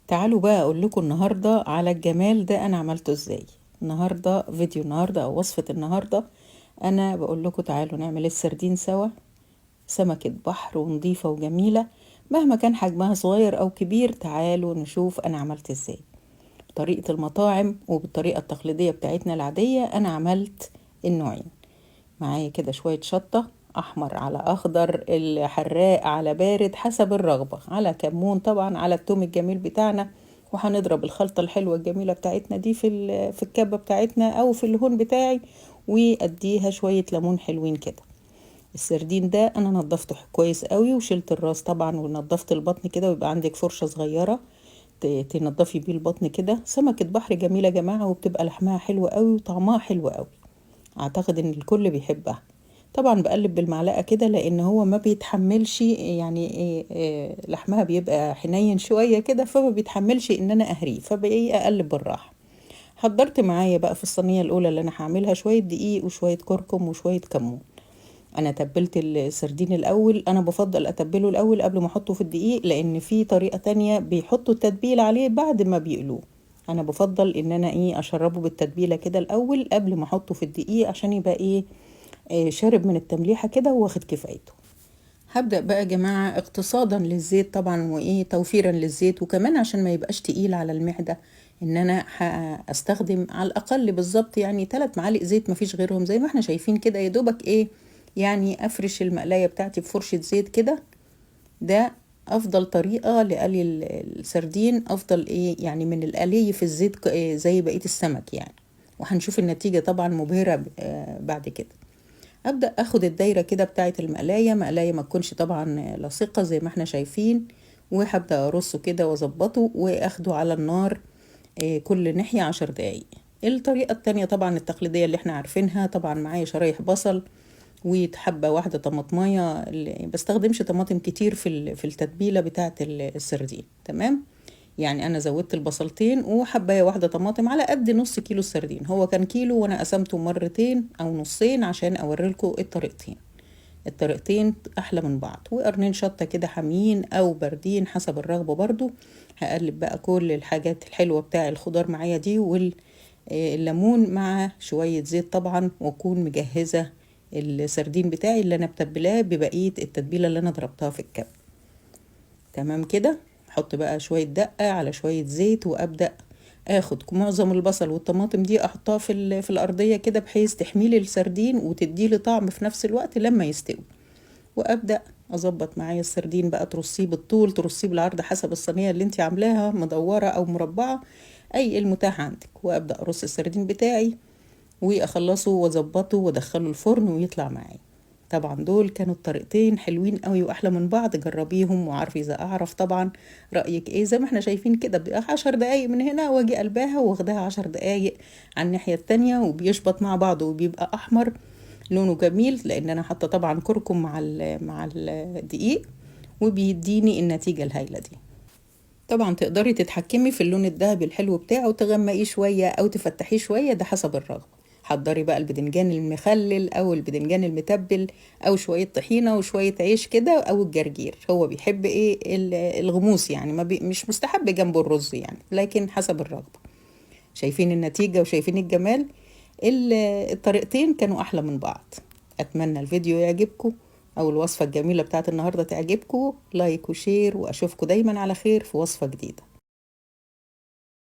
تعالوا بقى اقول لكم النهارده على الجمال ده انا عملته ازاي. فيديو النهارده او وصفة النهارده. انا بقول لكم تعالوا نعمل السردين سوا. سمكة بحر ونظيفة وجميلة، مهما كان حجمها صغير او كبير. تعالوا نشوف انا عملت ازاي بطريقة المطاعم وبالطريقة التقليدية بتاعتنا العادية. انا عملت النوعين. معايا كده شوية شطة، احمر على اخضر، الحراق على بارد حسب الرغبة، على كمون طبعا، على التوم الجميل بتاعنا. وهنضرب الخلطة الحلوة الجميلة بتاعتنا دي في الكبة بتاعتنا او في الهون بتاعي، واديها شوية ليمون حلوين كده. السردين ده انا نضفته كويس قوي وشلت الراس طبعا، ونضفت البطن كده، ويبقى عندك فرشة صغيرة تنضفي بيه البطن كده. سمكة بحر جميلة يا جماعة، وبتبقى لحمها حلو قوي وطعمها حلو قوي. اعتقد ان الكل بيحبها. طبعا بقلب بالمعلقة كده لان هو ما بيتحملش، يعني لحمها بيبقى حنين شوية كده، فما بيتحملش ان انا اهريه، فبقى اقلب بالراحة. حضرت معايا بقى في الصينية الاولى اللي انا هعملها شوية دقيق وشوية كركم وشوية كمون. انا تبلت السردين الاول. انا بفضل اتبله الاول قبل ما احطه في الدقيق، لان في طريقة تانية بيحطوا التتبيل عليه بعد ما بيقلوه. انا بفضل ان انا اشربه بالتتبيلة كده الاول قبل ما احطه في الدقيق، عشان يبقى شارب من التمليحة كده واخد كفايته. هبدأ بقى يا جماعة اقتصادا للزيت طبعا، توفيرا للزيت، وكمان عشان ما يبقاش تقيل على المعدة، ان انا استخدم على الاقل بالظبط يعني 3 معالق زيت، مفيش غيرهم زي ما احنا شايفين كده. يا دوبك يعني افرش المقلاية بتاعتي بفرشة زيت كده. ده افضل طريقة لقلي السردين، افضل يعني من القلي في الزيت زي بقية السمك يعني. وهنشوف النتيجة طبعا مبهرة بعد كده. ابدا اخد الدايره كده بتاعه المقلايه، مقلايه ما تكونش طبعا لاصقه زي ما احنا شايفين. وهبدا ارصه كده واظبطه واخده على النار كل ناحيه 10 دقايق. الطريقه التانية طبعا التقليديه اللي احنا عارفينها. طبعا معايا شرايح بصل وحبه واحده طماطمايه، بستخدمش طماطم كتير في التتبيله بتاعه السردين. تمام. يعني انا زودت البصلتين وحبايه واحده طماطم على قد نص كيلو السردين. هو كان كيلو وانا قسمته مرتين او نصين عشان اوريلكم الطريقتين احلى من بعض. وقرنين شطه كده حاميين او باردين حسب الرغبه برضو. هقلب بقى كل الحاجات الحلوه بتاع الخضار معايا دي، والليمون مع شويه زيت طبعا، واكون مجهزه السردين بتاعي اللي انا متبلاه ببقيه التتبيله اللي انا ضربتها في الكب. تمام كده. احط بقى شوية دقة على شوية زيت، وابدأ اخد معظم البصل والطماطم دي احطها في الارضية كده، بحيث تحميلي السردين وتديلي طعم في نفس الوقت لما يستوي. وابدأ اظبط معايا السردين بقى، ترصيه بالطول ترصيه بالعرض حسب الصينية اللي انت عاملاها، مدورة او مربعة، اي المتاح عندك. وابدأ ارص السردين بتاعي واخلصه واظبطه وادخله الفرن ويطلع معايا. طبعا دول كانوا الطريقتين حلوين قوي واحلى من بعض. جربيهم وعارفي اذا اعرف طبعا رايك ايه. زي ما احنا شايفين كده، بقى 10 دقايق من هنا واجي قلباها واخدها 10 دقايق على الناحيه التانية، وبيشبط مع بعضه وبيبقى احمر لونه جميل، لان انا حاطه طبعا كركم مع الدقيق، وبيديني النتيجه الهايله دي. طبعا تقدري تتحكمي في اللون الذهبي الحلو بتاعه، تغمقيه شوية او تفتحيه شوية، ده حسب الرغبة. حضري بقى البدنجان المخلل او البدنجان المتبل، او شوية طحينة وشوية عيش كده، او الجرجير. هو بيحب الغموس يعني، ما مش مستحب جنبه الرز يعني، لكن حسب الرغبة. شايفين النتيجة وشايفين الجمال. الطريقتين كانوا احلى من بعض. اتمنى الفيديو يعجبكم، او الوصفة الجميلة بتاعت النهاردة تعجبكم. لايك وشير، واشوفكم دايما على خير في وصفة جديدة.